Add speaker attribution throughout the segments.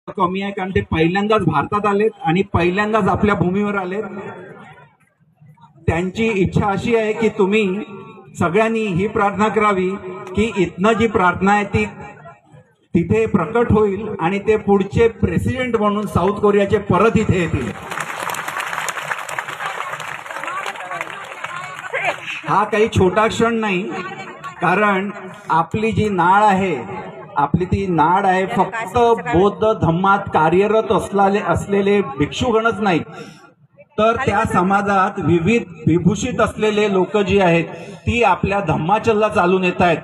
Speaker 1: कमी आहे, कारण ते पहिल्यांदाच भारतात आलेत आणि पहिल्यांदाच आपल्या भूमीवर आलेत। त्यांची इच्छा अशी आहे की तुम्ही सगळ्यांनी ही प्रार्थना करावी की इथनं जी प्रार्थना आहे ती तिथे प्रकट होईल आणि ते पुढचे प्रेसिडेंट म्हणून साऊथ कोरियाचे परत इथे येतील। हा काही छोटा क्षण नाही, कारण आपली जी नाळ आहे, आपली ती नाड आहे फक्त बौद्ध धम्मात कार्यरत असलेले भिक्षुगणच नाही, तर त्या समाजात विविध विभूषित असलेले लोक जी आहेत ती आपल्या धम्माचलला चालून येत आहेत।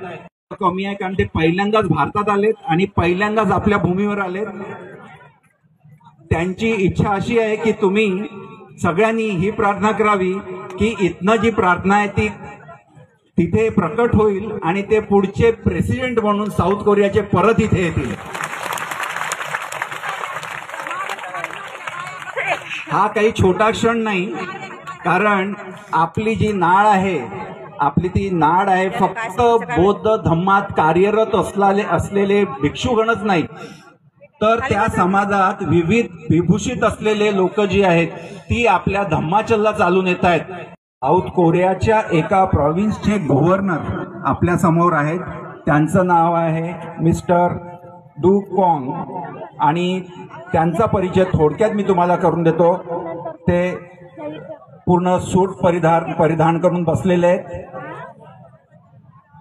Speaker 1: कमी आहे, कारण ते पहिल्यांदाच भारतात आलेत आणि पहिल्यांदाच आपल्या भूमीवर आलेत। त्यांची इच्छा अशी आहे की तुम्ही सगळ्यांनी ही प्रार्थना करावी की इथनं जी प्रार्थना आहे ती तिथे प्रकट होईल आणि ते पुढचे प्रेसिडेंट म्हणून साऊथ कोरियाचे परत इथे येतील। हा काही छोटा क्षण नाही, कारण आपली जी नाळ आहे, आपली ती नाड आहे फक्त बौद्ध धम्मात कार्यरत असलेले भिक्षुगणच नाही, तर त्या समाजात विविध विभूषित असलेले लोक जी आहेत ती आपल्या धम्माचलला चालून येत आहेत। साऊथ कोरियाच्या एका प्रॉव्हिन्सचे गव्हर्नर आपल्या समोर आहेत। त्यांचं नाव आहे मिस्टर डू कॉंग आणि त्यांचा परिचय थोडक्यात मी तुम्हाला करून देतो। ते पूर्ण सूट परिधान करून बसलेले आहेत।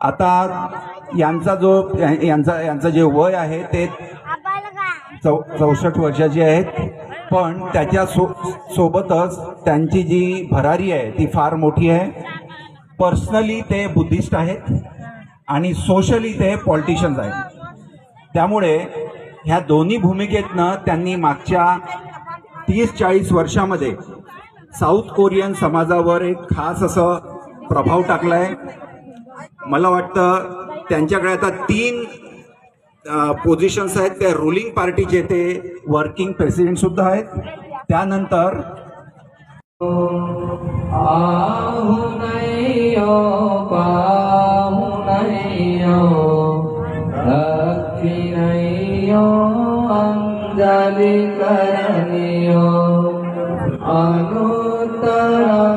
Speaker 1: आता यांचा जे वय आहे ते 64 वर्षाची आहेत, पण त्याच्या सोबतच त्यांची जी भरारी आहे ती फार मोठी आहे। पर्सनली ते बुद्धिस्ट आहेत आणि सोशली ते पॉलिटिशियन्स आहेत। त्यामुळे ह्या दोन्ही भूमिकेतनं त्यांनी मागच्या 30-40 वर्षामध्ये साऊथ कोरियन समाजावर एक खास असं प्रभाव टाकलाय। मला वाटतं त्यांच्याकडे आता 3 पोझिशन्स आहेत। ते रुलिंग पार्टीचे ते वर्किंग प्रेसिडेंट सुद्धा आहेत। त्यानंतर
Speaker 2: अंजलि करणीयो अनुत्तरं